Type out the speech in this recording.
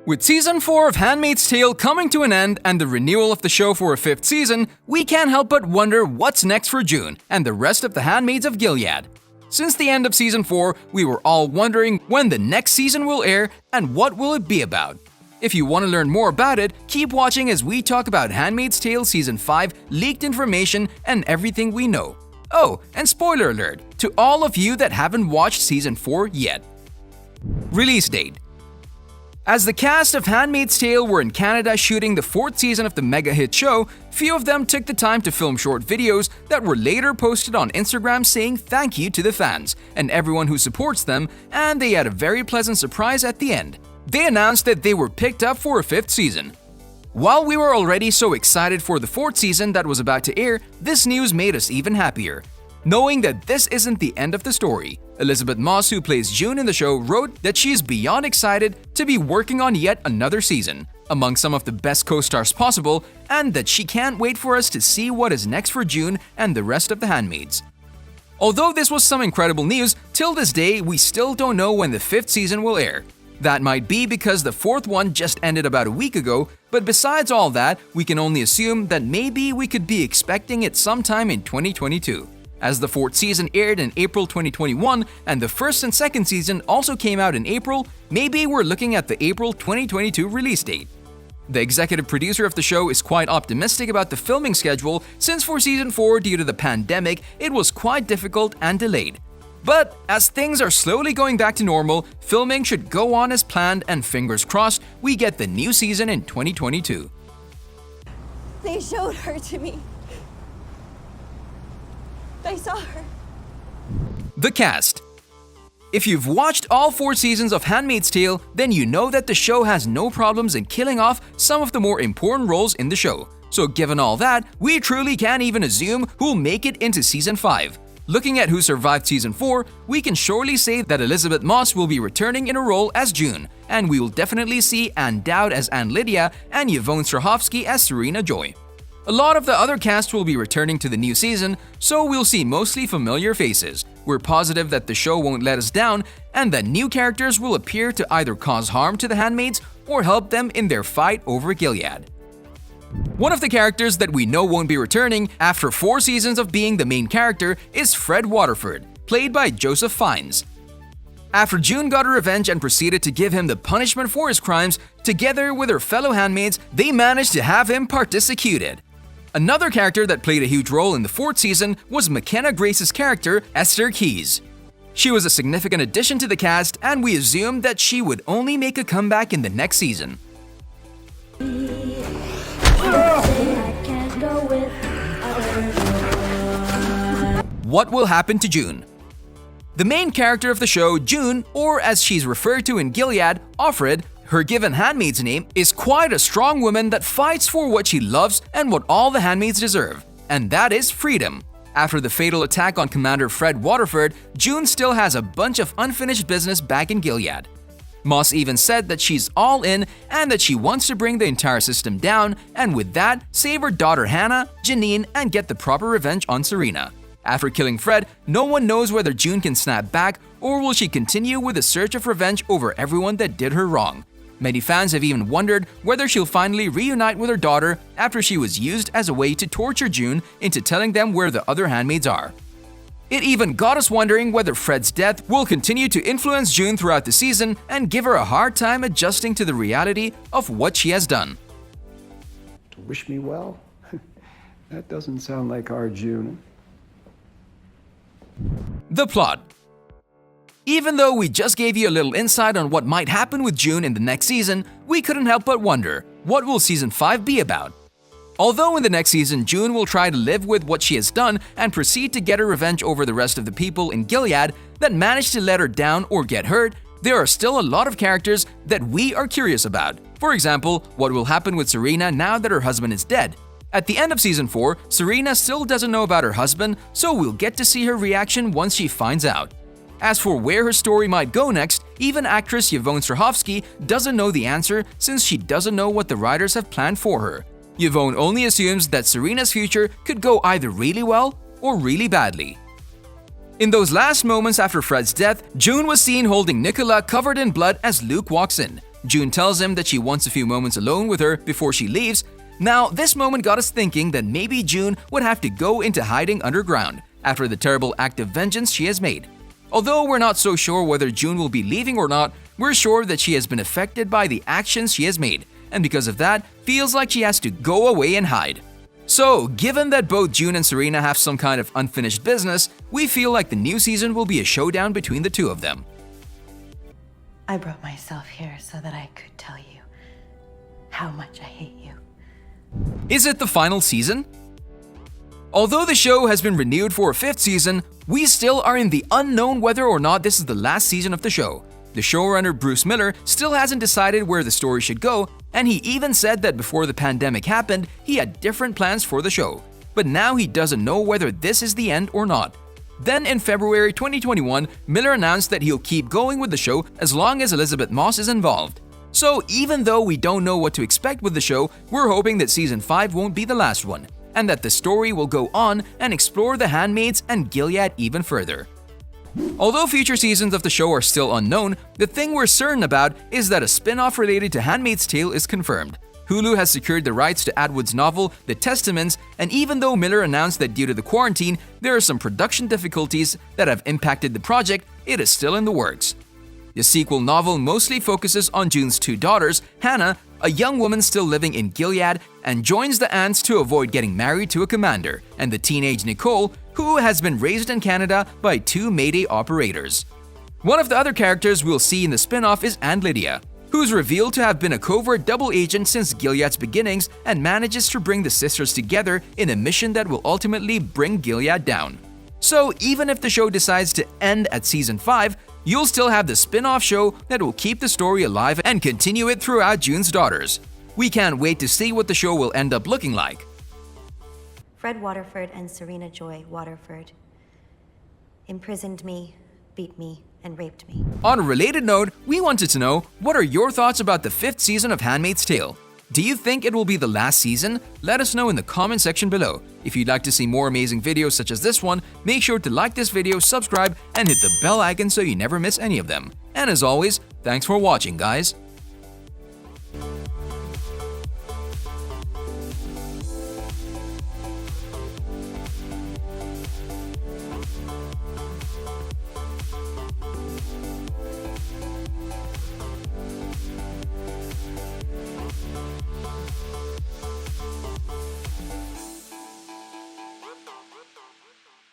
With Season 4 of Handmaid's Tale coming to an end and the renewal of the show for a 5th season, we can't help but wonder what's next for June and the rest of the Handmaids of Gilead. Since the end of Season 4, we were all wondering when the next season will air and what will it be about. If you want to learn more about it, keep watching as we talk about Handmaid's Tale Season 5 leaked information and everything we know. Oh, and spoiler alert to all of you that haven't watched Season 4 yet. Release date. As the cast of Handmaid's Tale were in Canada shooting the 4th season of the mega hit show, few of them took the time to film short videos that were later posted on Instagram saying thank you to the fans and everyone who supports them, and they had a very pleasant surprise at the end. They announced that they were picked up for a 5th season. While we were already so excited for the 4th season that was about to air, this news made us even happier. Knowing that this isn't the end of the story, Elisabeth Moss, who plays June in the show, wrote that she's beyond excited to be working on yet another season, among some of the best co-stars possible, and that she can't wait for us to see what is next for June and the rest of the Handmaids. Although this was some incredible news, till this day we still don't know when the 5th season will air. That might be because the 4th one just ended about a week ago, but besides all that, we can only assume that maybe we could be expecting it sometime in 2022. As the 4th season aired in April 2021 and the 1st and 2nd season also came out in April, maybe we're looking at the April 2022 release date. The executive producer of the show is quite optimistic about the filming schedule since for Season 4, due to the pandemic, it was quite difficult and delayed. But as things are slowly going back to normal, filming should go on as planned, and fingers crossed we get the new season in 2022. They showed her to me. I saw her. The cast. If you've watched all 4 seasons of Handmaid's Tale, then you know that the show has no problems in killing off some of the more important roles in the show. So given all that, we truly can't even assume who'll make it into Season 5. Looking at who survived Season 4, we can surely say that Elisabeth Moss will be returning in a role as June, and we will definitely see Anne Dowd as Anne Lydia and Yvonne Strahovski as Serena Joy. A lot of the other cast will be returning to the new season, so we'll see mostly familiar faces. We're positive that the show won't let us down and that new characters will appear to either cause harm to the Handmaids or help them in their fight over Gilead. One of the characters that we know won't be returning after 4 seasons of being the main character is Fred Waterford, played by Joseph Fiennes. After June got her revenge and proceeded to give him the punishment for his crimes, together with her fellow handmaids, they managed to have him particicuted. Another character that played a huge role in the 4th season was McKenna Grace's character, Esther Keyes. She was a significant addition to the cast, and we assumed that she would only make a comeback in the next season. What will happen to June? The main character of the show, June, or as she's referred to in Gilead, Offred, her given handmaid's name, is quite a strong woman that fights for what she loves and what all the handmaids deserve, and that is freedom. After the fatal attack on Commander Fred Waterford, June still has a bunch of unfinished business back in Gilead. Moss even said that she's all in and that she wants to bring the entire system down, and with that, save her daughter Hannah, Janine, and get the proper revenge on Serena. After killing Fred, no one knows whether June can snap back or will she continue with a search of revenge over everyone that did her wrong. Many fans have even wondered whether she'll finally reunite with her daughter after she was used as a way to torture June into telling them where the other handmaids are. It even got us wondering whether Fred's death will continue to influence June throughout the season and give her a hard time adjusting to the reality of what she has done. To wish me well? That doesn't sound like our June. The plot. Even though we just gave you a little insight on what might happen with June in the next season, we couldn't help but wonder, what will Season 5 be about? Although in the next season, June will try to live with what she has done and proceed to get her revenge over the rest of the people in Gilead that managed to let her down or get hurt, there are still a lot of characters that we are curious about. For example, what will happen with Serena now that her husband is dead? At the end of Season 4, Serena still doesn't know about her husband, so we'll get to see her reaction once she finds out. As for where her story might go next, even actress Yvonne Strahovski doesn't know the answer since she doesn't know what the writers have planned for her. Yvonne only assumes that Serena's future could go either really well or really badly. In those last moments after Fred's death, June was seen holding Nicola covered in blood as Luke walks in. June tells him that she wants a few moments alone with her before she leaves. Now, this moment got us thinking that maybe June would have to go into hiding underground after the terrible act of vengeance she has made. Although we're not so sure whether June will be leaving or not, we're sure that she has been affected by the actions she has made, and because of that, feels like she has to go away and hide. So, given that both June and Serena have some kind of unfinished business, we feel like the new season will be a showdown between the two of them. I brought myself here so that I could tell you how much I hate you. Is it the final season? Although the show has been renewed for a 5th season, we still are in the unknown whether or not this is the last season of the show. The showrunner Bruce Miller still hasn't decided where the story should go, and he even said that before the pandemic happened, he had different plans for the show. But now he doesn't know whether this is the end or not. Then in February 2021, Miller announced that he'll keep going with the show as long as Elisabeth Moss is involved. So even though we don't know what to expect with the show, we're hoping that Season 5 won't be the last one, and that the story will go on and explore the Handmaids and Gilead even further. Although future seasons of the show are still unknown, the thing we're certain about is that a spin-off related to Handmaid's Tale is confirmed. Hulu has secured the rights to Atwood's novel, The Testaments, and even though Miller announced that due to the quarantine, there are some production difficulties that have impacted the project, it is still in the works. The sequel novel mostly focuses on June's 2 daughters, Hannah, a young woman still living in Gilead, and joins the Ants to avoid getting married to a commander, and the teenage Nicole, who has been raised in Canada by 2 Mayday operators. One of the other characters we'll see in the spin-off is Aunt Lydia, who's revealed to have been a covert double agent since Gilead's beginnings and manages to bring the sisters together in a mission that will ultimately bring Gilead down. So even if the show decides to end at Season 5, you'll still have the spin-off show that will keep the story alive and continue it throughout June's daughters. We can't wait to see what the show will end up looking like. Fred Waterford and Serena Joy Waterford imprisoned me, beat me, and raped me. On a related note, we wanted to know, what are your thoughts about the 5th season of Handmaid's Tale? Do you think it will be the last season? Let us know in the comment section below. If you'd like to see more amazing videos such as this one, make sure to like this video, subscribe, and hit the bell icon so you never miss any of them. And as always, thanks for watching, guys.